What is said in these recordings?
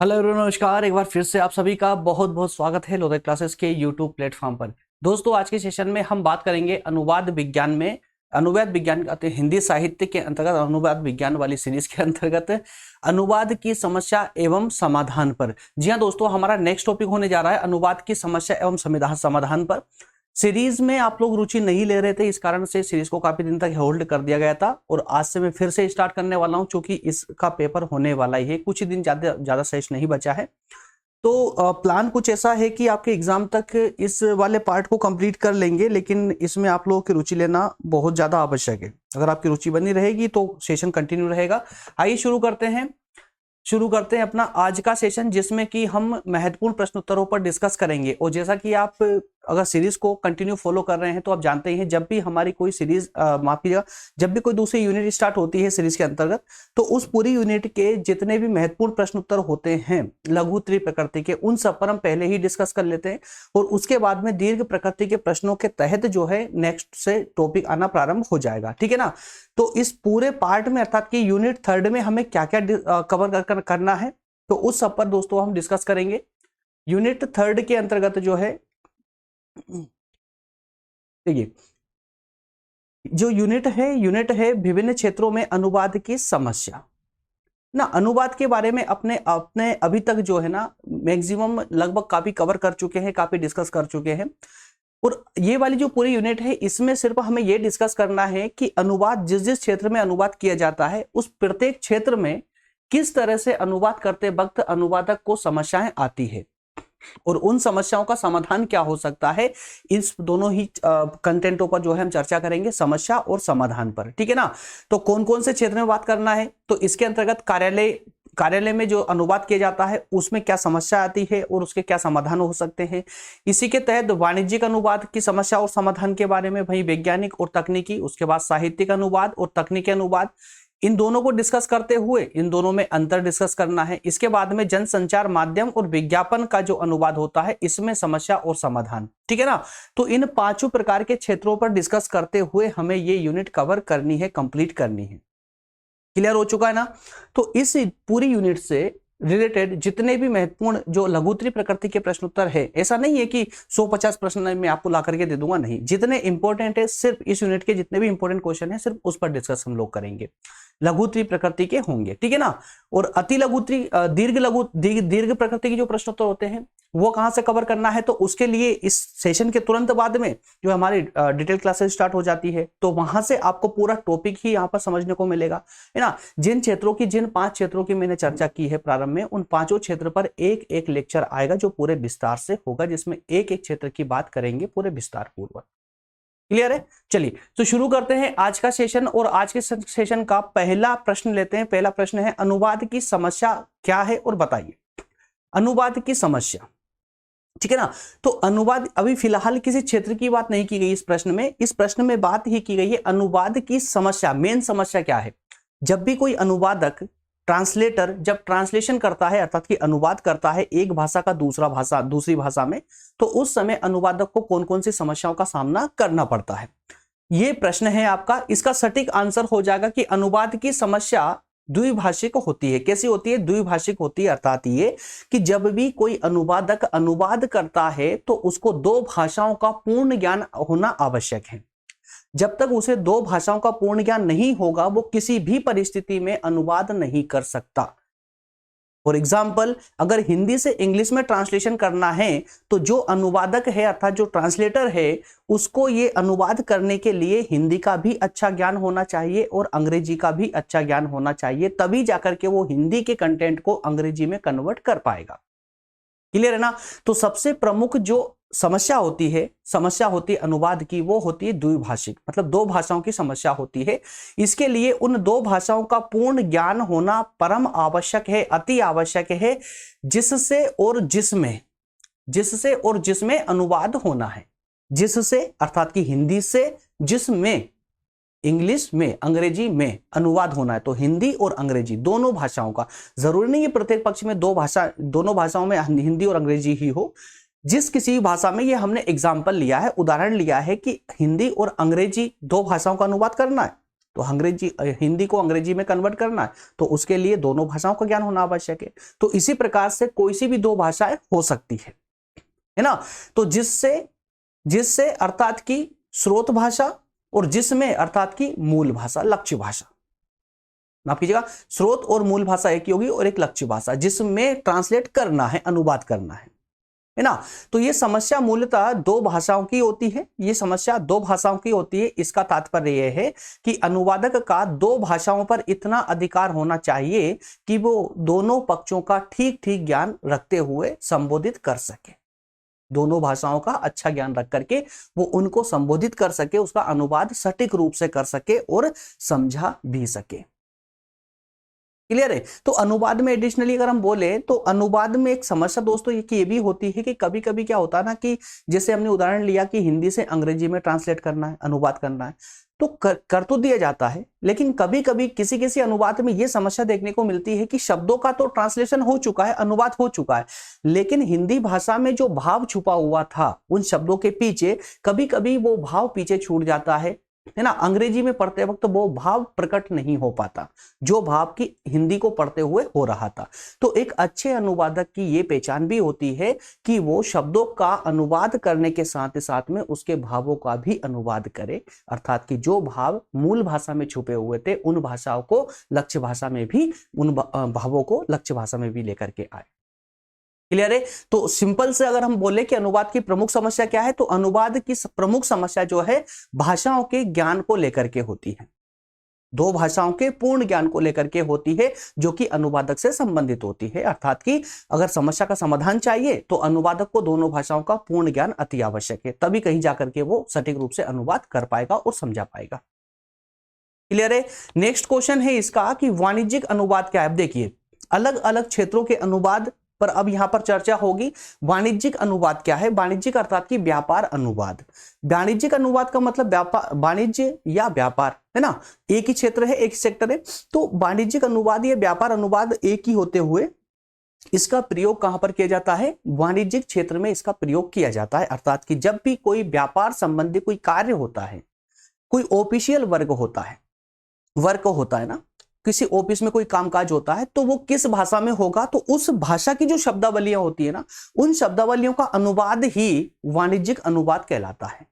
Hello everyone, नमस्कार। एक बार फिर से आप सभी का बहुत बहुत स्वागत है लोधे क्लासेस के यूट्यूब प्लेटफॉर्म पर। दोस्तों, आज के सेशन में हम बात करेंगे अनुवाद विज्ञान में, अनुवाद विज्ञान हिंदी साहित्य के अंतर्गत अनुवाद विज्ञान वाली सीरीज के अंतर्गत अनुवाद की समस्या एवं समाधान पर। जी हाँ दोस्तों, हमारा नेक्स्ट टॉपिक होने जा रहा है अनुवाद की समस्या एवं समाधान पर। सीरीज में आप लोग रुचि नहीं ले रहे थे, इस कारण से सीरीज को काफी दिन तक होल्ड कर दिया गया था और आज से मैं फिर से स्टार्ट करने वाला हूं, क्योंकि इसका पेपर होने वाला ही है, कुछ ही दिन ज्यादा शेष नहीं बचा है। तो प्लान कुछ ऐसा है कि आपके एग्जाम तक इस वाले पार्ट को कंप्लीट कर लेंगे, लेकिन इसमें आप लोगों की रुचि लेना बहुत ज्यादा आवश्यक है। अगर आपकी रुचि बनी रहेगी तो सेशन कंटिन्यू रहेगा। आइए शुरू करते हैं अपना आज का सेशन, जिसमें कि हम महत्वपूर्ण प्रश्न उत्तरों पर डिस्कस करेंगे। और जैसा कि आप अगर सीरीज को कंटिन्यू फॉलो कर रहे हैं तो आप जानते हैं, जब भी हमारी कोई सीरीज माफ कीजिएगा, जब भी कोई दूसरी यूनिट स्टार्ट होती है सीरीज के अंतर्गत, तो उस पूरी यूनिट के जितने भी महत्वपूर्ण प्रश्न उत्तर होते हैं लघु त्रि प्रकृति के, उन सब पर हम पहले ही डिस्कस कर लेते हैं और उसके बाद में दीर्घ प्रकृति के प्रश्नों के तहत जो है नेक्स्ट से टॉपिक आना प्रारंभ हो जाएगा। ठीक है ना। तो इस पूरे पार्ट में अर्थात कि यूनिट थर्ड में हमें क्या क्या कवर करना है, तो उस सब पर दोस्तों हम डिस्कस करेंगे। यूनिट थर्ड के अंतर्गत जो है, देखिए जो यूनिट है विभिन्न क्षेत्रों में अनुवाद की समस्या ना। अनुवाद के बारे में अपने अपने अभी तक जो है ना मैक्सिमम लगभग काफी कवर कर चुके हैं, काफी डिस्कस कर चुके हैं। और ये वाली जो पूरी यूनिट है, इसमें सिर्फ हमें ये डिस्कस करना है कि अनुवाद जिस जिस क्षेत्र में अनुवाद किया जाता है, उस प्रत्येक क्षेत्र में किस तरह से अनुवाद करते वक्त अनुवादक को समस्याएं आती है और उन समस्याओं का समाधान क्या हो सकता है। इस दोनों ही कंटेंटों पर जो है हम चर्चा करेंगे, समस्या और समाधान पर। ठीक है ना। तो कौन कौन से क्षेत्र में बात करना है, तो इसके अंतर्गत कार्यालय में जो अनुवाद किया जाता है उसमें क्या समस्या आती है और उसके क्या समाधान हो सकते हैं। इसी के तहत वाणिज्यिक अनुवाद की समस्या और समाधान के बारे में, वही वैज्ञानिक और तकनीकी, उसके बाद साहित्यिक अनुवाद और तकनीकी अनुवाद, इन दोनों को डिस्कस करते हुए इन दोनों में अंतर डिस्कस करना है। इसके बाद में जनसंचार माध्यम और विज्ञापन का जो अनुवाद होता है, इसमें समस्या और समाधान। ठीक है ना। तो इन पांचों प्रकार के क्षेत्रों पर डिस्कस करते हुए हमें ये यूनिट कवर करनी है, कंप्लीट करनी है। क्लियर हो चुका है ना। तो इस पूरी यूनिट से रिलेटेड जितने भी महत्वपूर्ण जो लघुत्री प्रकृति के प्रश्न उत्तर है, ऐसा नहीं है कि 150 प्रश्न मैं आपको ला करके दे दूंगा, नहीं, जितने इंपॉर्टेंट है सिर्फ इस यूनिट के जितने भी इंपॉर्टेंट क्वेश्चन है सिर्फ उस पर डिस्कस हम लोग करेंगे, लघुत्री प्रकृति के होंगे। ठीक है ना। और अति लघुत्री दीर्घ प्रकृति के जो प्रश्न उत्तर होते हैं वो कहां से कवर करना है, तो उसके लिए इस सेशन के तुरंत बाद में जो हमारी डिटेल क्लासेस स्टार्ट हो जाती है, तो वहां से आपको पूरा टॉपिक ही यहाँ पर समझने को मिलेगा, है ना। जिन 5 क्षेत्रों की मैंने चर्चा की है प्रारंभ में, उन पांचों क्षेत्र पर एक एक लेक्चर आएगा जो पूरे विस्तार से होगा, जिसमें एक एक क्षेत्र की बात करेंगे पूरे विस्तार पूर्वक। क्लियर है। चलिए तो शुरू करते हैं आज का सेशन। और आज के सेशन का पहला प्रश्न लेते हैं। पहला प्रश्न है, अनुवाद की समस्या क्या है और बताइए। अनुवाद की समस्या, ठीक है ना। तो अनुवाद, अभी फिलहाल किसी क्षेत्र की बात नहीं की गई इस प्रश्न में, इस प्रश्न में बात ही की गई है अनुवाद की समस्या। मेन समस्या क्या है, जब भी कोई अनुवादक ट्रांसलेटर जब ट्रांसलेशन करता है, अर्थात कि अनुवाद करता है एक भाषा का दूसरी भाषा में, तो उस समय अनुवादक को कौन कौन सी समस्याओं का सामना करना पड़ता है, ये प्रश्न है आपका। इसका सटीक आंसर हो जाएगा कि अनुवाद की समस्या द्विभाषिक होती है। कैसी होती है? द्विभाषिक होती है। अर्थात ये कि जब भी कोई अनुवादक अनुवाद करता है तो उसको दो भाषाओं का पूर्ण ज्ञान होना आवश्यक है। जब तक उसे दो भाषाओं का पूर्ण ज्ञान नहीं होगा, वो किसी भी परिस्थिति में अनुवाद नहीं कर सकता। फॉर एग्जाम्पल, अगर हिंदी से इंग्लिश में ट्रांसलेशन करना है, तो जो अनुवादक है अर्थात जो ट्रांसलेटर है, उसको ये अनुवाद करने के लिए हिंदी का भी अच्छा ज्ञान होना चाहिए और अंग्रेजी का भी अच्छा ज्ञान होना चाहिए, तभी जाकर के वो हिंदी के कंटेंट को अंग्रेजी में कन्वर्ट कर पाएगा। क्लियर है ना। तो सबसे प्रमुख जो समस्या होती है अनुवाद की, वो होती है द्विभाषिक, मतलब दो भाषाओं की समस्या होती है। इसके लिए उन दो भाषाओं का पूर्ण ज्ञान होना परम आवश्यक है, अति आवश्यक है, जिससे और जिसमें अनुवाद होना है। जिससे अर्थात कि हिंदी से, जिसमें इंग्लिश में, अंग्रेजी में अनुवाद होना है। तो हिंदी और अंग्रेजी दोनों भाषाओं का, जरूरी नहीं है प्रत्येक पक्ष में दोनों भाषाओं में हिंदी और अंग्रेजी ही हो। जिस किसी भाषा में, ये हमने एग्जाम्पल लिया है, उदाहरण लिया है कि हिंदी और अंग्रेजी दो भाषाओं का अनुवाद करना है, तो अंग्रेजी हिंदी को अंग्रेजी में कन्वर्ट करना है तो उसके लिए दोनों भाषाओं का ज्ञान होना आवश्यक है। तो इसी प्रकार से कोई सी भी दो भाषाएं हो सकती है ना। तो जिससे अर्थात की स्रोत भाषा और जिसमें अर्थात की मूल भाषा, लक्ष्य भाषा, माफ कीजिएगा, स्रोत और मूल भाषा एक ही होगी और एक लक्ष्य भाषा जिसमें ट्रांसलेट करना है, अनुवाद करना है ना। तो ये समस्या मूलतः दो भाषाओं की होती है, ये समस्या दो भाषाओं की होती है। इसका तात्पर्य यह है कि अनुवादक का दो भाषाओं पर इतना अधिकार होना चाहिए कि वो दोनों पक्षों का ठीक ठीक ज्ञान रखते हुए संबोधित कर सके, दोनों भाषाओं का अच्छा ज्ञान रख करके वो उनको संबोधित कर सके, उसका अनुवाद सटीक रूप से कर सके और समझा भी सके। क्लियर है। तो अनुवाद में एडिशनली अगर हम बोले तो अनुवाद में एक समस्या दोस्तों ये भी होती है कि कभी कभी क्या होता है ना कि जैसे हमने उदाहरण लिया कि हिंदी से अंग्रेजी में ट्रांसलेट करना है, अनुवाद करना है, तो कर तो दिया जाता है, लेकिन कभी कभी किसी किसी अनुवाद में यह समस्या देखने को मिलती है कि शब्दों का तो ट्रांसलेशन हो चुका है, अनुवाद हो चुका है, लेकिन हिंदी भाषा में जो भाव छुपा हुआ था उन शब्दों के पीछे कभी कभी वो भाव पीछे छूट जाता है ना। अंग्रेजी में पढ़ते वक्त वो भाव प्रकट नहीं हो पाता जो भाव की हिंदी को पढ़ते हुए हो रहा था। तो एक अच्छे अनुवादक की ये पहचान भी होती है कि वो शब्दों का अनुवाद करने के साथ में उसके भावों का भी अनुवाद करे, अर्थात कि जो भाव मूल भाषा में छुपे हुए थे उन भाषाओं को लक्ष्य भाषा में भी, उन भावों को लक्ष्य भाषा में भी लेकर के आए। क्लियर है। तो सिंपल से अगर हम बोले कि अनुवाद की प्रमुख समस्या क्या है, तो अनुवाद की प्रमुख समस्या जो है भाषाओं के ज्ञान को लेकर के होती है, दो भाषाओं के पूर्ण ज्ञान को लेकर के होती है जो कि अनुवादक से संबंधित होती है। अर्थात कि अगर समस्या का समाधान चाहिए तो अनुवादक को दोनों भाषाओं का पूर्ण ज्ञान अति आवश्यक है, तभी कहीं जाकर के वो सटीक रूप से अनुवाद कर पाएगा और समझा पाएगा। क्लियर है। नेक्स्ट क्वेश्चन है इसका कि वाणिज्यिक अनुवाद क्या है। अब देखिए अलग अलग क्षेत्रों के अनुवाद पर अब यहां पर चर्चा होगी। वाणिज्यिक अनुवाद क्या है? वाणिज्यिक अर्थात कि व्यापार अनुवाद। वाणिज्यिक अनुवाद का मतलब व्यापार, वाणिज्य या व्यापार है ना, एक ही क्षेत्र है, एक ही सेक्टर है। तो वाणिज्यिक अनुवाद या व्यापार अनुवाद एक ही होते हुए इसका प्रयोग कहां पर किया जाता है? वाणिज्यिक क्षेत्र में इसका प्रयोग किया जाता है। अर्थात कि जब भी कोई व्यापार संबंधी कोई कार्य होता है, कोई ऑफिशियल वर्क होता है ना, किसी ऑफिस में कोई कामकाज होता है, तो वो किस भाषा में होगा, तो उस भाषा की जो शब्दावलियां होती है ना, उन शब्दावलियों का अनुवाद ही वाणिज्यिक अनुवाद कहलाता है।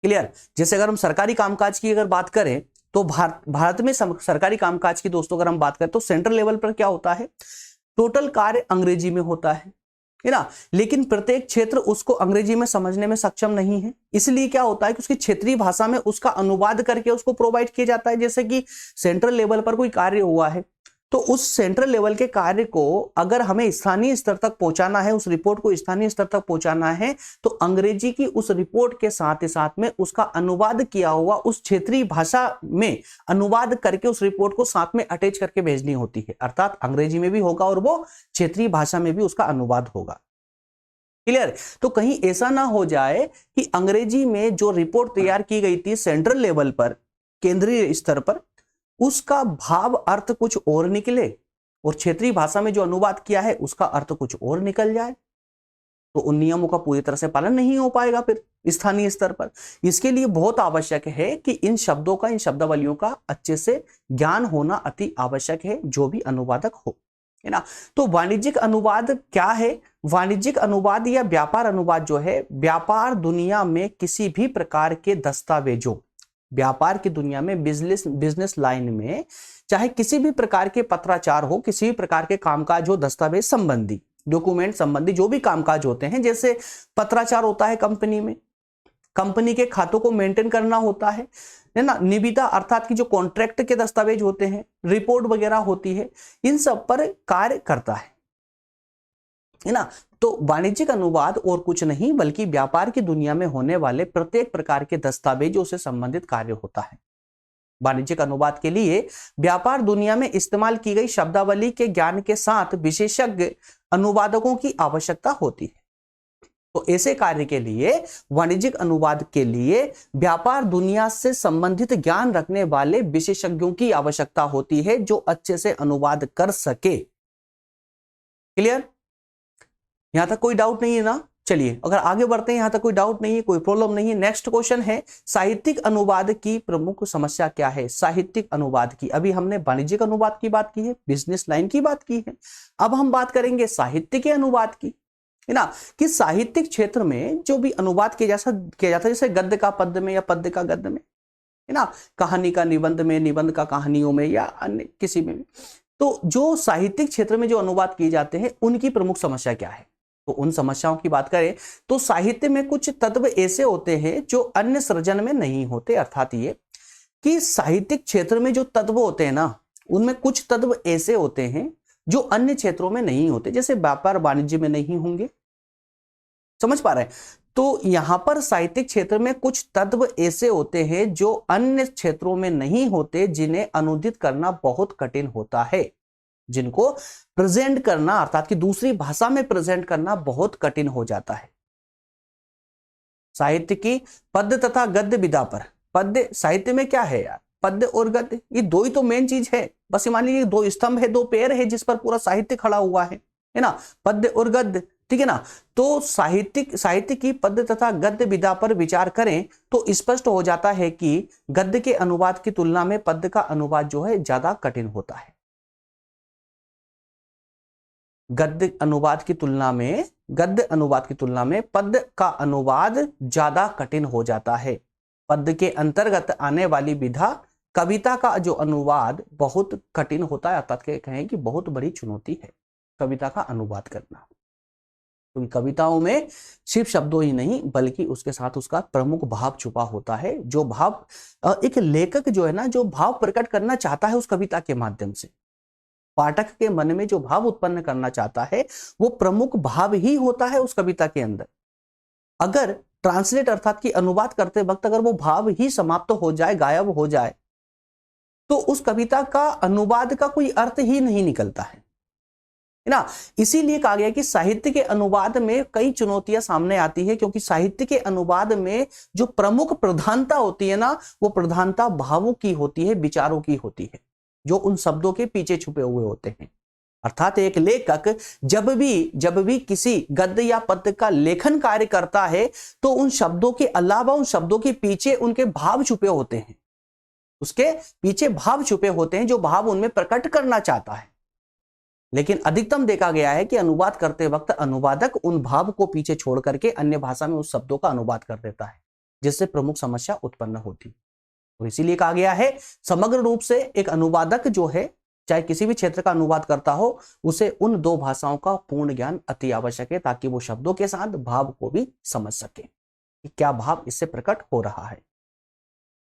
क्लियर। जैसे अगर हम सरकारी कामकाज की अगर बात करें तो भारत में सरकारी कामकाज की दोस्तों अगर हम बात करें तो सेंट्रल लेवल पर क्या होता है, टोटल कार्य अंग्रेजी में होता है ना, लेकिन प्रत्येक क्षेत्र उसको अंग्रेजी में समझने में सक्षम नहीं है। इसलिए क्या होता है कि उसकी क्षेत्रीय भाषा में उसका अनुवाद करके उसको प्रोवाइड किया जाता है। जैसे कि सेंट्रल लेवल पर कोई कार्य हुआ है तो उस सेंट्रल लेवल के कार्य को अगर हमें स्थानीय स्तर तक पहुंचाना है, उस रिपोर्ट को स्थानीय स्तर तक पहुंचाना है, तो अंग्रेजी की उस रिपोर्ट के साथ ही साथ में उसका अनुवाद किया हुआ उस क्षेत्रीय भाषा में अनुवाद करके उस रिपोर्ट को साथ में अटैच करके भेजनी होती है। अर्थात अंग्रेजी में भी होगा और वो क्षेत्रीय भाषा में भी उसका अनुवाद होगा। क्लियर। तो कहीं ऐसा ना हो जाए कि अंग्रेजी में जो रिपोर्ट तैयार की गई थी सेंट्रल लेवल पर, केंद्रीय स्तर पर, उसका भाव अर्थ कुछ और निकले और क्षेत्रीय भाषा में जो अनुवाद किया है उसका अर्थ कुछ और निकल जाए, तो उन नियमों का पूरी तरह से पालन नहीं हो पाएगा फिर स्थानीय स्तर पर। इसके लिए बहुत आवश्यक है कि इन शब्दों का, इन शब्दावलियों का अच्छे से ज्ञान होना अति आवश्यक है जो भी अनुवादक हो, है ना। तो वाणिज्यिक अनुवाद क्या है? वाणिज्यिक अनुवाद या व्यापार अनुवाद जो है, व्यापार दुनिया में किसी भी प्रकार के दस्तावेजों, व्यापार की दुनिया में बिजनेस लाइन में चाहे किसी भी प्रकार के पत्राचार हो, किसी भी प्रकार के कामकाज हो, दस्तावेज संबंधी, डॉक्यूमेंट संबंधी जो भी कामकाज होते हैं, जैसे पत्राचार होता है कंपनी में, कंपनी के खातों को मेंटेन करना होता है ना, निविदा अर्थात की जो कॉन्ट्रैक्ट के दस्तावेज होते हैं, रिपोर्ट वगैरह होती है, इन सब पर कार्य करता है ना। तो वाणिज्यिक अनुवाद और कुछ नहीं बल्कि व्यापार की दुनिया में होने वाले प्रत्येक प्रकार के दस्तावेजों से संबंधित कार्य होता है। वाणिज्यिक अनुवाद के लिए व्यापार दुनिया में इस्तेमाल की गई शब्दावली के ज्ञान के साथ विशेषज्ञ अनुवादकों की आवश्यकता होती है। तो ऐसे कार्य के लिए, वाणिज्यिक अनुवाद के लिए व्यापार दुनिया से संबंधित ज्ञान रखने वाले विशेषज्ञों की आवश्यकता होती है जो अच्छे से अनुवाद कर सके। क्लियर। यहां तक कोई डाउट नहीं है ना? चलिए अगर आगे बढ़ते हैं, यहां तक कोई डाउट नहीं है, कोई प्रॉब्लम नहीं है। नेक्स्ट क्वेश्चन है साहित्यिक अनुवाद की प्रमुख समस्या क्या है। साहित्यिक अनुवाद की, अभी हमने वाणिज्यिक अनुवाद की बात की है, बिजनेस लाइन की बात की है, अब हम बात करेंगे साहित्य के अनुवाद की, है ना, कि साहित्यिक क्षेत्र में जो भी अनुवाद किया जाता है, जैसे गद्य का पद्य में या पद्य का गद्य में, है ना, कहानी का निबंध में, निबंध का कहानियों में, या अन्य किसी में भी। तो जो साहित्यिक क्षेत्र में जो अनुवाद किए जाते हैं उनकी प्रमुख समस्या क्या है, तो उन समस्याओं की बात करें तो साहित्य में कुछ तत्व ऐसे होते हैं जो अन्य सृजन में नहीं होते। अर्थात ये कि साहित्यिक क्षेत्र में जो तत्व होते हैं ना, उनमें कुछ तत्व ऐसे होते हैं जो अन्य क्षेत्रों में नहीं होते, जैसे व्यापार वाणिज्य में नहीं होंगे। समझ पा रहे हैं? तो यहां पर साहित्यिक क्षेत्र में कुछ तत्व ऐसे होते हैं जो अन्य क्षेत्रों में नहीं होते, जिन्हें अनुदित करना बहुत कठिन होता है, जिनको प्रेजेंट करना अर्थात कि दूसरी भाषा में प्रेजेंट करना बहुत कठिन हो जाता है। साहित्य की पद्य तथा गद्य विधा पर, पद्य साहित्य में क्या है यार, पद्य और गद्य, ये दो ही तो मेन चीज है। बस मान लीजिए दो स्तंभ है, दो पैर है जिस पर पूरा साहित्य खड़ा हुआ है ना, पद्य और गद्य, ठीक है ना। तो साहित्य की पद्य तथा गद्य विधा पर विचार करें तो स्पष्ट हो जाता है कि गद्य के अनुवाद की तुलना में पद्य का अनुवाद जो है ज्यादा कठिन होता है। गद्य अनुवाद की तुलना में पद्य का अनुवाद ज्यादा कठिन हो जाता है। पद्य के अंतर्गत आने वाली विधा कविता का जो अनुवाद बहुत कठिन होता है, अर्थात कहें कि बहुत बड़ी चुनौती है कविता का अनुवाद करना, क्योंकि कविताओं में सिर्फ शब्दों ही नहीं बल्कि उसके साथ उसका प्रमुख भाव छुपा होता है, जो भाव एक लेखक जो है ना, जो भाव प्रकट करना चाहता है उस कविता के माध्यम से, पाठक के मन में जो भाव उत्पन्न करना चाहता है वो प्रमुख भाव ही होता है उस कविता के अंदर। अगर ट्रांसलेट अर्थात कि अनुवाद करते वक्त अगर वो भाव ही समाप्त हो जाए, गायब हो जाए, तो उस कविता का अनुवाद का कोई अर्थ ही नहीं निकलता है ना। इसीलिए कहा गया कि साहित्य के अनुवाद में कई चुनौतियां सामने आती है, क्योंकि साहित्य के अनुवाद में जो प्रमुख प्रधानता होती है ना, वो प्रधानता भावों की होती है, विचारों की होती है, जो उन शब्दों के पीछे छुपे हुए होते हैं। अर्थात एक लेखक जब भी किसी गद्य या पद्य का लेखन कार्य करता है तो उन शब्दों के अलावा उन शब्दों के पीछे उनके भाव छुपे होते हैं, उसके पीछे भाव छुपे होते हैं जो भाव उनमें प्रकट करना चाहता है। लेकिन अधिकतम देखा गया है कि अनुवाद करते वक्त अनुवादक उन भाव को पीछे छोड़ करके अन्य भाषा में उस शब्दों का अनुवाद कर देता है, जिससे प्रमुख समस्या उत्पन्न होती है। और इसीलिए कहा गया है समग्र रूप से एक अनुवादक जो है, चाहे किसी भी क्षेत्र का अनुवाद करता हो, उसे उन दो भाषाओं का पूर्ण ज्ञान अति आवश्यक है, ताकि वो शब्दों के साथ भाव को भी समझ सके कि क्या भाव इससे प्रकट हो रहा है।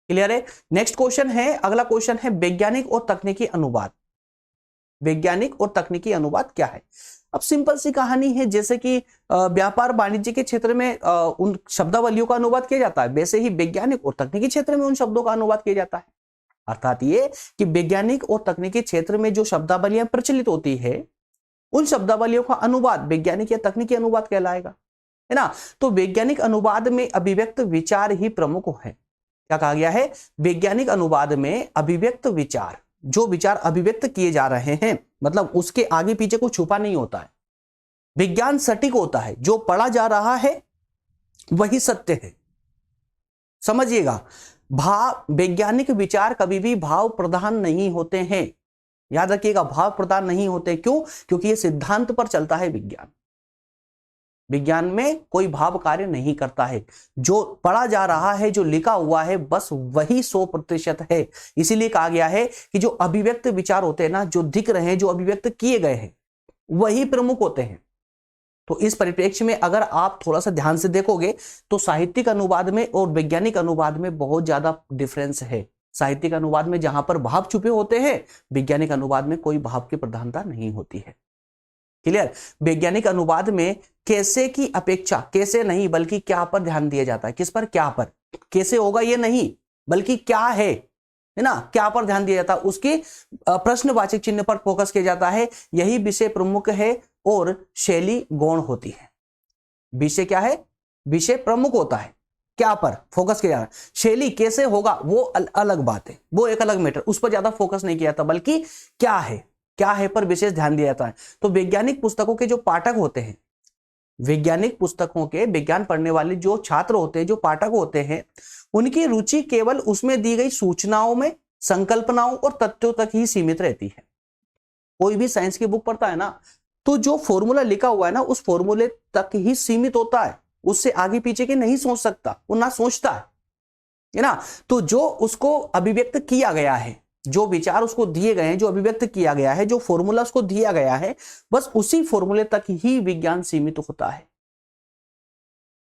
क्लियर है? नेक्स्ट क्वेश्चन है, अगला क्वेश्चन है वैज्ञानिक और तकनीकी अनुवाद। वैज्ञानिक और तकनीकी अनुवाद क्या है? अब सिंपल सी कहानी है, जैसे कि व्यापार वाणिज्य के क्षेत्र में उन शब्दावलियों का अनुवाद किया जाता है, वैसे ही वैज्ञानिक और तकनीकी क्षेत्र में उन शब्दों का अनुवाद किया जाता है। अर्थात ये कि वैज्ञानिक और तकनीकी क्षेत्र में जो शब्दावलियां प्रचलित होती है, उन शब्दावलियों का अनुवाद वैज्ञानिक या तकनीकी अनुवाद कहलाएगा, है ना। तो वैज्ञानिक अनुवाद में अभिव्यक्त विचार ही प्रमुख है। क्या कहा गया है? वैज्ञानिक अनुवाद में अभिव्यक्त विचार, जो विचार अभिव्यक्त किए जा रहे हैं, मतलब उसके आगे पीछे कुछ छुपा नहीं होता है। विज्ञान सटीक होता है, जो पढ़ा जा रहा है वही सत्य है। समझिएगा, वैज्ञानिक विचार कभी भी भाव प्रधान नहीं होते हैं। याद रखिएगा, भाव प्रधान नहीं होते। क्यों? क्योंकि ये सिद्धांत पर चलता है विज्ञान। विज्ञान में कोई भाव कार्य नहीं करता है, जो पढ़ा जा रहा है, जो लिखा हुआ है, बस वही 100% है। इसीलिए कहा गया है कि जो अभिव्यक्त विचार होते हैं ना, जो दिख रहे हैं, जो अभिव्यक्त किए गए हैं, वही प्रमुख होते हैं। तो इस परिप्रेक्ष्य में अगर आप थोड़ा सा ध्यान से देखोगे तो साहित्यिक अनुवाद में और वैज्ञानिक अनुवाद में बहुत ज्यादा डिफरेंस है। साहित्यिक अनुवाद में जहां पर भाव छुपे होते हैं, वैज्ञानिक अनुवाद में कोई भाव की प्रधानता नहीं होती है। क्लियर? वैज्ञानिक अनुवाद में कैसे की अपेक्षा, कैसे नहीं बल्कि क्या पर ध्यान दिया जाता है। किस पर? क्या पर। कैसे होगा ये नहीं, बल्कि क्या है ना, क्या पर ध्यान दिया जाता है, उसके प्रश्नवाचक चिन्ह पर फोकस किया जाता है। यही विषय प्रमुख है और शैली गौण होती है। विषय क्या है? विषय प्रमुख होता है, क्या पर फोकस किया जाता है। शैली कैसे होगा वो अलग बात है, वो एक अलग मैटर, उस पर ज्यादा फोकस नहीं किया जाता, बल्कि क्या है पर विशेष ध्यान दिया जाता है। तो वैज्ञानिक पुस्तकों के जो पाठक होते हैं वैज्ञानिक पुस्तकों के, विज्ञान पढ़ने वाले जो छात्र होते हैं, जो पाठक होते हैं, उनकी रुचि केवल उसमें दी गई सूचनाओं में, संकल्पनाओं और तथ्यों तक ही सीमित रहती है। कोई भी साइंस की बुक पढ़ता है ना, तो जो फॉर्मूला लिखा हुआ है ना, उस फॉर्मूले तक ही सीमित होता है, उससे आगे पीछे के नहीं सोच सकता, वो ना सोचता है ना। तो जो उसको अभिव्यक्त किया गया है, जो विचार उसको दिए गए हैं, जो अभिव्यक्त किया गया है, जो फॉर्मूला उसको दिया गया है, बस उसी फॉर्मूले तक ही विज्ञान सीमित होता है।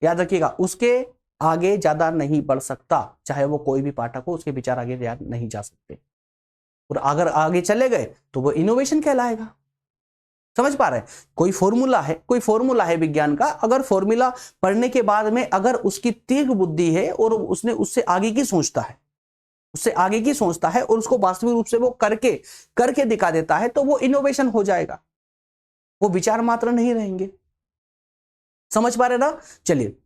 याद रखिएगा, उसके आगे ज्यादा नहीं बढ़ सकता, चाहे वो कोई भी पाठक हो, उसके विचार आगे नहीं जा सकते। और अगर आगे चले गए तो वो इनोवेशन कहलाएगा। समझ पा रहे हैं? कोई फॉर्मूला है विज्ञान का, अगर फॉर्मूला पढ़ने के बाद में अगर उसकी तीव्र बुद्धि है और उसने उससे आगे की सोचता है और उसको वास्तविक रूप से वो करके दिखा देता है, तो वो इनोवेशन हो जाएगा, वो विचार मात्र नहीं रहेंगे। समझ पा रहे ना? चलिए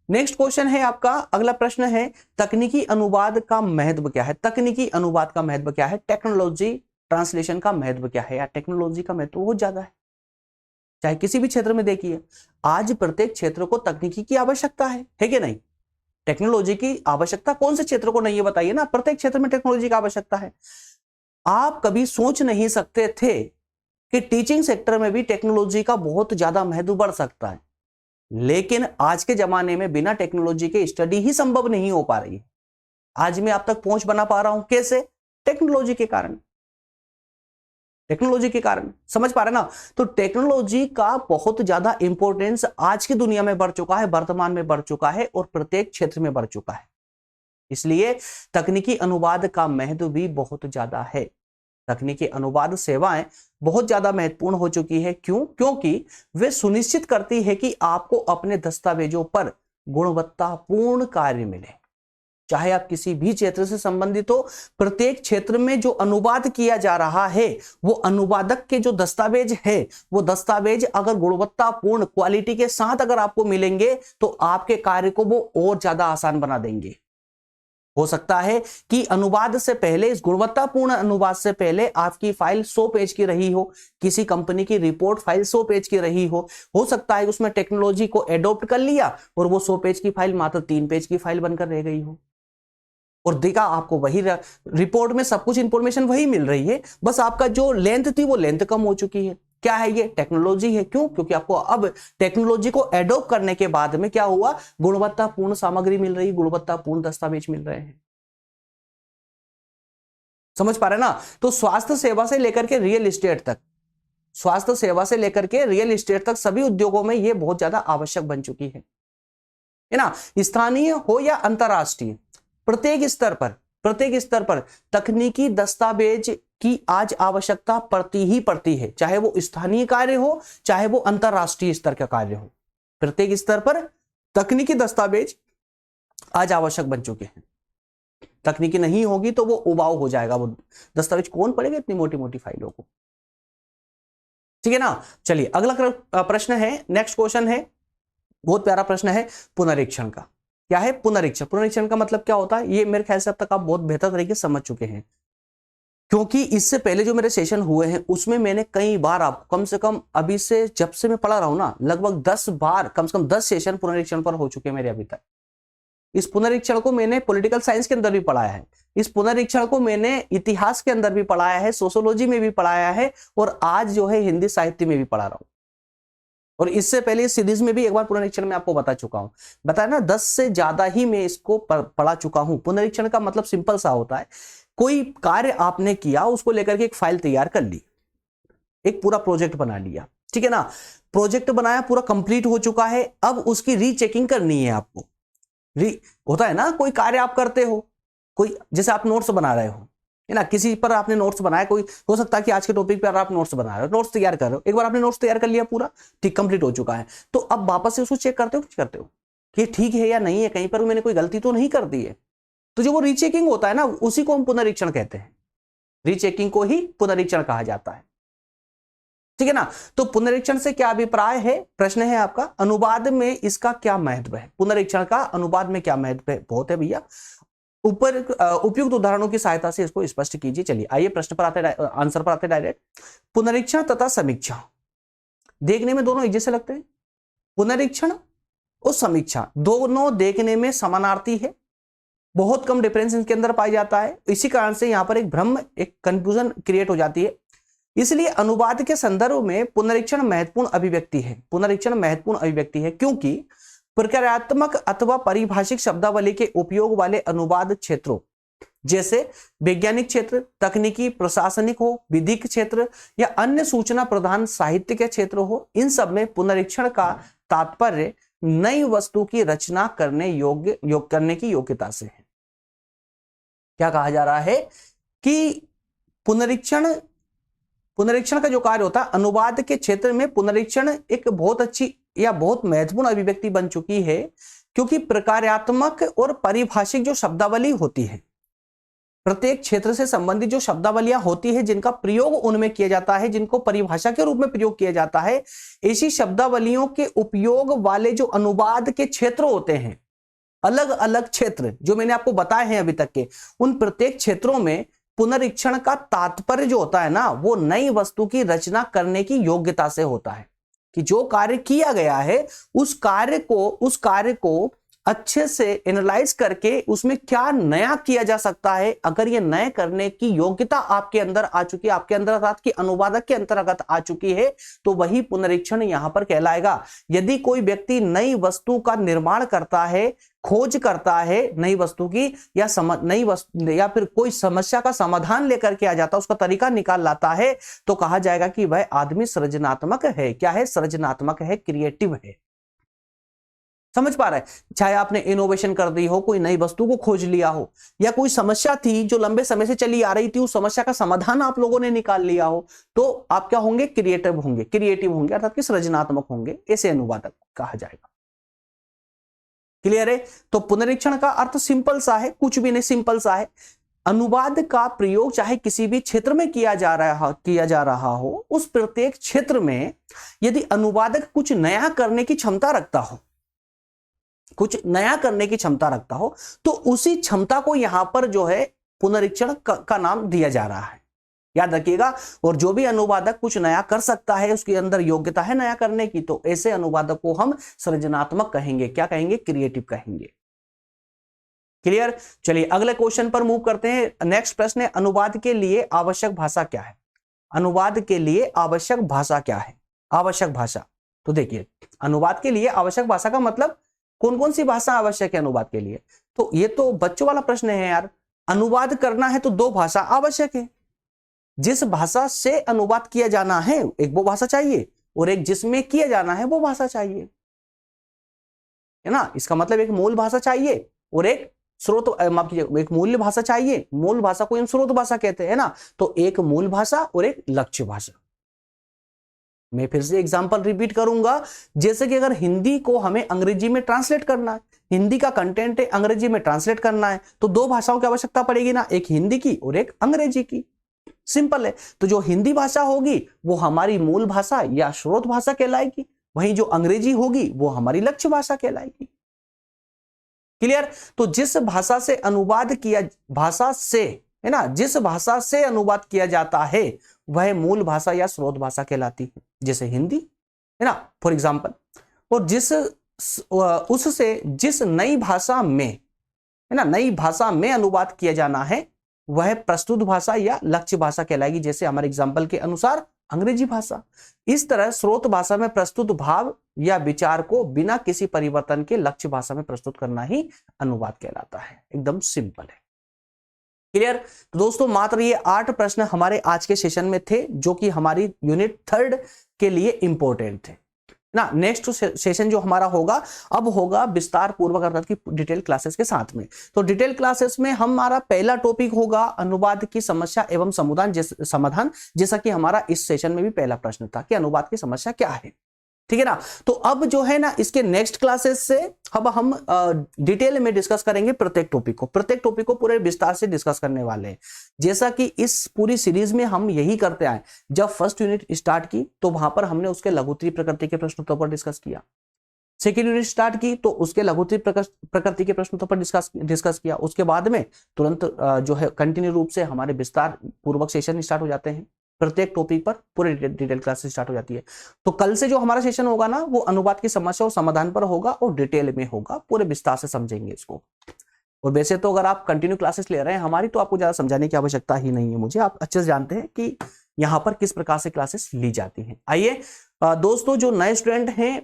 नेक्स्ट क्वेश्चन है आपका, अगला प्रश्न है, तकनीकी अनुवाद का महत्व क्या है? तकनीकी अनुवाद का महत्व क्या है? टेक्नोलॉजी ट्रांसलेशन का महत्व क्या है? या टेक्नोलॉजी का महत्व बहुत ज्यादा है। चाहे किसी भी क्षेत्र में देखिए, आज प्रत्येक क्षेत्र को तकनीकी की आवश्यकता है कि नहीं? टेक्नोलॉजी की आवश्यकता कौन से क्षेत्र को नहीं है बताइए ना? प्रत्येक क्षेत्र में टेक्नोलॉजी की आवश्यकता है। आप कभी सोच नहीं सकते थे कि टीचिंग सेक्टर में भी टेक्नोलॉजी का बहुत ज्यादा महत्व बढ़ सकता है, लेकिन आज के जमाने में बिना टेक्नोलॉजी के स्टडी ही संभव नहीं हो पा रही है। आज मैं आप तक पहुंच बना पा रहा हूं, कैसे? टेक्नोलॉजी के कारण। समझ पा रहे ना? तो टेक्नोलॉजी का बहुत ज्यादा इंपॉर्टेंस आज की दुनिया में बढ़ चुका है, वर्तमान में बढ़ चुका है और प्रत्येक क्षेत्र में बढ़ चुका है। इसलिए तकनीकी अनुवाद का महत्व भी बहुत ज्यादा है। तकनीकी अनुवाद सेवाएं बहुत ज्यादा महत्वपूर्ण हो चुकी है। क्यों? क्योंकि वे सुनिश्चित करती है कि आपको अपने दस्तावेजों पर गुणवत्तापूर्ण कार्य मिले। चाहे आप किसी भी क्षेत्र से संबंधित हो, प्रत्येक क्षेत्र में जो अनुवाद किया जा रहा है, वो अनुवादक के जो दस्तावेज है, वो दस्तावेज अगर गुणवत्तापूर्ण क्वालिटी के साथ अगर आपको मिलेंगे, तो आपके कार्य को वो और ज्यादा आसान बना देंगे। हो सकता है कि अनुवाद से पहले, इस गुणवत्तापूर्ण अनुवाद से पहले आपकी फाइल 100 पेज की रही हो, किसी कंपनी की रिपोर्ट फाइल 100 पेज की रही हो सकता है उसमें टेक्नोलॉजी को एडॉप्ट कर लिया और वो 100 पेज की फाइल मात्र 3 पेज की फाइल बनकर रह गई हो, और देखा आपको वही रिपोर्ट में सब कुछ इंफॉर्मेशन वही मिल रही है, बस आपका जो लेंथ थी वो लेंथ कम हो चुकी है। क्या है ये? टेक्नोलॉजी है। क्यों? क्योंकि आपको अब टेक्नोलॉजी को एडॉप्ट करने के बाद में क्या हुआ? गुणवत्तापूर्ण सामग्री मिल रही, गुणवत्तापूर्ण दस्तावेज मिल रहे हैं। समझ पा रहे ना? तो स्वास्थ्य सेवा से लेकर के रियल एस्टेट तक सभी उद्योगों में ये बहुत ज्यादा आवश्यक बन चुकी है ना? स्थानीय हो या अंतरराष्ट्रीय, प्रत्येक स्तर पर तकनीकी दस्तावेज की आज आवश्यकता पड़ती ही पड़ती है, चाहे वो स्थानीय कार्य हो, चाहे वो अंतरराष्ट्रीय स्तर का कार्य हो। प्रत्येक स्तर पर तकनीकी दस्तावेज आज आवश्यक बन चुके हैं। तकनीकी नहीं होगी तो वो उबाऊ हो जाएगा, वो दस्तावेज कौन पढ़ेगा इतनी मोटी मोटी फाइलों को? ठीक है ना? चलिए अगला प्रश्न है, नेक्स्ट क्वेश्चन है, बहुत प्यारा प्रश्न है पुनरीक्षण का। क्या है पुनरीक्षण का मतलब क्या होता है? ये मेरे ख्याल से अब तक आप बहुत बेहतर तरीके से समझ चुके हैं, क्योंकि इससे पहले जो मेरे सेशन हुए हैं उसमें मैंने कई बार आपको, कम से कम अभी से जब से मैं पढ़ा रहा हूं ना, लगभग 10 बार, कम से कम 10 सेशन पुनरीक्षण पर हो चुके हैं मेरे अभी तक। इस पुनरीक्षण को मैंने पॉलिटिकल साइंस के अंदर भी पढ़ाया है, इस पुनरीक्षण को मैंने इतिहास के अंदर भी पढ़ाया है, सोशियोलॉजी में भी पढ़ाया है, और आज जो है हिंदी साहित्य में भी पढ़ा रहा हूं। और इससे पहले इस सीरीज में भी एक बार पुनरीक्षण में आपको बता चुका हूं, बताया ना, 10 से ज्यादा ही मैं इसको पढ़ा चुका हूं। पुनरीक्षण का मतलब सिंपल सा होता है, कोई कार्य आपने किया, उसको लेकर के एक फाइल तैयार कर ली, एक पूरा प्रोजेक्ट बना लिया, ठीक है ना? प्रोजेक्ट बनाया, पूरा कंप्लीट हो चुका है, अब उसकी रीचेकिंग करनी है आपको। होता है ना, कोई कार्य आप करते हो, कोई जैसे आप नोट्स बना रहे हो, है ना, किसी पर आपने नोट्स बनाया, कोई हो सकता है कि आज के टॉपिक पर आप नोट्स बना रहे हो, नोट्स तैयार कर रहे हो, एक बार आपने नोट्स तैयार कर लिया पूरा, ठीक, कंप्लीट हो चुका है, तो अब वापस से उसको चेक करते हो कि ठीक है या नहीं है, कहीं पर मैंने कोई गलती तो नहीं कर दी है। तो जो वो रीचेकिंग होता है ना, उसी को हम पुनरीक्षण कहते हैं, रीचेकिंग को ही पुनरीक्षण कहा जाता है, ठीक है ना? तो पुनरीक्षण से क्या अभिप्राय है? प्रश्न है आपका, अनुवाद में इसका क्या महत्व है? पुनरीक्षण का अनुवाद में क्या महत्व है? बहुत है भैया, ऊपर उपयुक्त उदाहरणों की सहायता से इसको स्पष्ट कीजिए। चलिए आइए प्रश्न पर आते, आंसर पर आते डायरेक्ट। पुनरीक्षण तथा समीक्षा देखने में दोनों एक जैसे लगते हैं, पुनरीक्षण और समीक्षा दोनों देखने में समानार्थी है, बहुत कम डिफरेंस इनके अंदर पाया जाता है। इसी कारण से यहां पर एक भ्रम, एक कंफ्यूजन क्रिएट हो जाती है। इसलिए अनुवाद के संदर्भ में पुनरीक्षण महत्वपूर्ण अभिव्यक्ति है। पुनरीक्षण महत्वपूर्ण अभिव्यक्ति है क्योंकि प्रक्रियात्मक अथवा परिभाषिक शब्दावली के उपयोग वाले अनुवाद क्षेत्रों जैसे वैज्ञानिक क्षेत्र, तकनीकी, प्रशासनिक हो, विधिक क्षेत्र या अन्य सूचना प्रधान साहित्य के क्षेत्र हो, इन सब में पुनरीक्षण का तात्पर्य नई वस्तु की रचना करने करने की योग्यता से है। क्या कहा जा रहा है कि पुनरीक्षण का जो कार्य होता है अनुवाद के क्षेत्र में, पुनरीक्षण एक बहुत अच्छी या बहुत महत्वपूर्ण अभिव्यक्ति बन चुकी है क्योंकि प्रकार्यात्मक और परिभाषिक जो शब्दावली होती है, प्रत्येक क्षेत्र से संबंधित जो शब्दावलियां होती है जिनका प्रयोग उनमें किया जाता है, जिनको परिभाषा के रूप में प्रयोग किया जाता है, ऐसी शब्दावलियों के उपयोग वाले जो अनुवाद के क्षेत्र होते हैं, अलग अलग क्षेत्र जो मैंने आपको बताए हैं अभी तक के, उन प्रत्येक क्षेत्रों में पुनरीक्षण का तात्पर्य जो होता है ना, वो नई वस्तु की रचना करने की योग्यता से होता है कि जो कार्य किया गया है उस कार्य को अच्छे से एनालाइज करके उसमें क्या नया किया जा सकता है। अगर ये नए करने की योग्यता आपके अंदर आ चुकी है, आपके अंदर अर्थात कि अनुवादक के अंतर्गत आ चुकी है, तो वही पुनरीक्षण यहां पर कहलाएगा। यदि कोई व्यक्ति नई वस्तु का निर्माण करता है, खोज करता है नई वस्तु की, या फिर कोई समस्या का समाधान लेकर के आ जाता है, उसका तरीका निकाल लाता है, तो कहा जाएगा कि वह आदमी सृजनात्मक है। क्या है? सृजनात्मक है, क्रिएटिव है। समझ पा रहे हैं? चाहे आपने इनोवेशन कर दी हो, कोई नई वस्तु को खोज लिया हो, या कोई समस्या थी जो लंबे समय से चली आ रही थी, उस समस्या का समाधान आप लोगों ने निकाल लिया हो, तो आप क्या होंगे? क्रिएटिव होंगे अर्थात कि सृजनात्मक होंगे। ऐसे अनुवादक कहा जाएगा। क्लियर है? तो पुनरीक्षण का अर्थ सिंपल सा है, कुछ भी नहीं, सिंपल सा है। अनुवाद का प्रयोग चाहे किसी भी क्षेत्र में किया जा रहा हो, उस प्रत्येक क्षेत्र में यदि अनुवादक कुछ नया करने की क्षमता रखता हो, तो उसी क्षमता को यहां पर जो है पुनरीक्षण का नाम दिया जा रहा है। याद रखिएगा। और जो भी अनुवादक कुछ नया कर सकता है, उसके अंदर योग्यता है नया करने की, तो ऐसे अनुवादक को हम सृजनात्मक कहेंगे। क्या कहेंगे? क्रिएटिव कहेंगे। क्लियर? चलिए अगले क्वेश्चन पर मूव करते हैं। नेक्स्ट प्रश्न है, अनुवाद के लिए आवश्यक भाषा क्या है? अनुवाद के लिए आवश्यक भाषा क्या है? आवश्यक भाषा, तो देखिए अनुवाद के लिए आवश्यक भाषा का मतलब कौन कौन सी भाषा आवश्यक है अनुवाद के लिए? तो ये तो बच्चों वाला प्रश्न है यार। अनुवाद करना है तो दो भाषा आवश्यक है। जिस भाषा से अनुवाद किया जाना है एक वो भाषा चाहिए, और एक जिसमें किया जाना है वो भाषा चाहिए, है ना। इसका मतलब एक मूल भाषा चाहिए और एक स्रोत, माफ कीजिए, एक मूल्य भाषा चाहिए। मूल भाषा को हम स्रोत भाषा कहते हैं ना। तो एक मूल भाषा और एक लक्ष्य भाषा। मैं फिर से एग्जांपल रिपीट करूंगा। जैसे कि अगर हिंदी को हमें अंग्रेजी में ट्रांसलेट करना है, हिंदी का कंटेंट है अंग्रेजी में ट्रांसलेट करना है, तो दो भाषाओं की आवश्यकता पड़ेगी ना, एक हिंदी की और एक अंग्रेजी की। सिंपल है। तो जो हिंदी भाषा होगी वो हमारी मूल भाषा या स्रोत भाषा कहलाएगी, वहीं जो अंग्रेजी होगी वो हमारी लक्ष्य भाषा कहलाएगी। क्लियर? तो जिस भाषा से अनुवाद किया, भाषा से, है ना, जिस भाषा से अनुवाद किया जाता है वह मूल भाषा या स्रोत भाषा कहलाती है। जैसे हिंदी, है ना, फॉर एग्जांपल। और उससे जिस नई भाषा में, है ना, नई भाषा में अनुवाद किया जाना है वह प्रस्तुत भाषा या लक्ष्य भाषा कहलाएगी। जैसे हमारे एग्जाम्पल के अनुसार अंग्रेजी भाषा। इस तरह स्रोत भाषा में प्रस्तुत भाव या विचार को बिना किसी परिवर्तन के लक्ष्य भाषा में प्रस्तुत करना ही अनुवाद कहलाता है। एकदम सिंपल है। क्लियर? तो दोस्तों मात्र ये 8 प्रश्न हमारे आज के सेशन में थे जो कि हमारी यूनिट 3 के लिए इंपॉर्टेंट थे ना। नेक्स्ट सेशन जो हमारा होगा अब होगा विस्तार पूर्वक अर्थात की डिटेल क्लासेस के साथ में। तो डिटेल क्लासेस में हमारा पहला टॉपिक होगा अनुवाद की समस्या एवं समाधान, जैसा कि हमारा इस सेशन में भी पहला प्रश्न था कि अनुवाद की समस्या क्या है। ठीक है ना। तो अब जो है ना इसके नेक्स्ट क्लासेस से अब हम डिटेल में डिस्कस करेंगे प्रत्येक टॉपिक को पूरे विस्तार से डिस्कस करने वाले हैं। जैसा कि इस पूरी सीरीज में हम यही करते आए। जब फर्स्ट यूनिट स्टार्ट की तो वहां पर हमने उसके लघुत्तरीय प्रकृति के प्रश्नों पर डिस्कस किया। सेकेंड यूनिट स्टार्ट की तो उसके लघुत्तरीय प्रकृति के प्रश्नों पर डिस्कस किया। उसके बाद में तुरंत जो है कंटिन्यू रूप से हमारे विस्तार पूर्वक सेशन स्टार्ट हो जाते हैं। प्रत्येक टॉपिक पर पूरे डिटेल क्लासेस स्टार्ट हो जाती है। तो कल से जो हमारा सेशन होगा ना, वो अनुवाद की समस्या और समाधान पर होगा और डिटेल में होगा, पूरे विस्तार से समझेंगे इसको। और वैसे तो अगर आप कंटिन्यू क्लासेस ले रहे हैं हमारी, तो आपको ज्यादा समझाने की आवश्यकता ही नहीं है मुझे, आप अच्छे से जानते हैं कि यहाँ पर किस प्रकार से क्लासेस ली जाती हैं। आइए दोस्तों, जो नए स्टूडेंट हैं,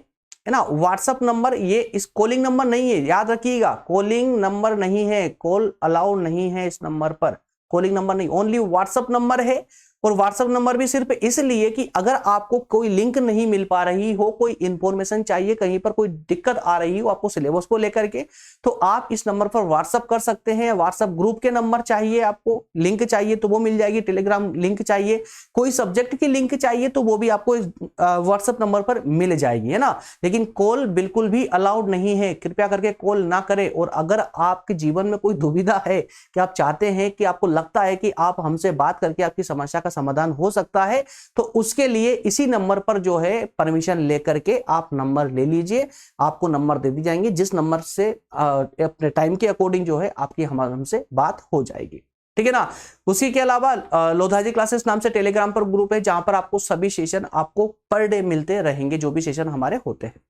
है ना, व्हाट्सअप नंबर, ये इस कॉलिंग नंबर नहीं है, याद रखिएगा, कॉलिंग नंबर नहीं है, कॉल अलाउड नहीं है इस नंबर पर, कॉलिंग नंबर नहीं, ओनली व्हाट्सअप नंबर है। और व्हाट्सएप नंबर भी सिर्फ इसलिए कि अगर आपको कोई लिंक नहीं मिल पा रही हो, कोई इंफॉर्मेशन चाहिए, कहीं पर कोई दिक्कत आ रही हो आपको सिलेबस को लेकर के, तो आप इस नंबर पर व्हाट्सएप कर सकते हैं। व्हाट्सएप ग्रुप के नंबर चाहिए, आपको लिंक चाहिए तो वो मिल जाएगी, टेलीग्राम लिंक चाहिए, कोई सब्जेक्ट की लिंक चाहिए तो वो भी आपको व्हाट्सएप नंबर पर मिल जाएगी, है ना। लेकिन कॉल बिल्कुल भी अलाउड नहीं है, कृपया करके कॉल ना करें। और अगर आपके जीवन में कोई दुविधा है कि आप चाहते हैं कि आपको लगता है कि आप हमसे बात करके आपकी समस्या का समाधान हो सकता है, तो उसके लिए इसी नंबर पर जो है परमिशन लेकर के आप नंबर ले लीजिए, आपको नंबर दे दी जाएंगे, जिस नंबर से अपने टाइम के अकॉर्डिंग जो है आपकी हमसे बात हो जाएगी, ठीक है ना। उसी के अलावा लोधाजी क्लासेस नाम से टेलीग्राम पर ग्रुप है, जहां पर आपको सभी सेशन आपको पर डे मिलते रहेंगे, जो भी सेशन हमारे होते हैं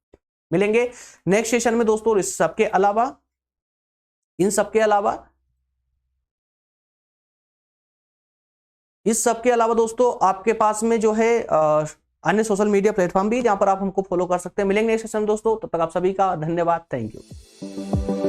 मिलेंगे नेक्स्ट सेशन में दोस्तों। इस सबके अलावा दोस्तों आपके पास में जो है अन्य सोशल मीडिया प्लेटफॉर्म भी, जहां पर आप हमको फॉलो कर सकते हैं। मिलेंगे नेक्स्ट सेशन दोस्तों, तब तक आप सभी का धन्यवाद, थैंक यू।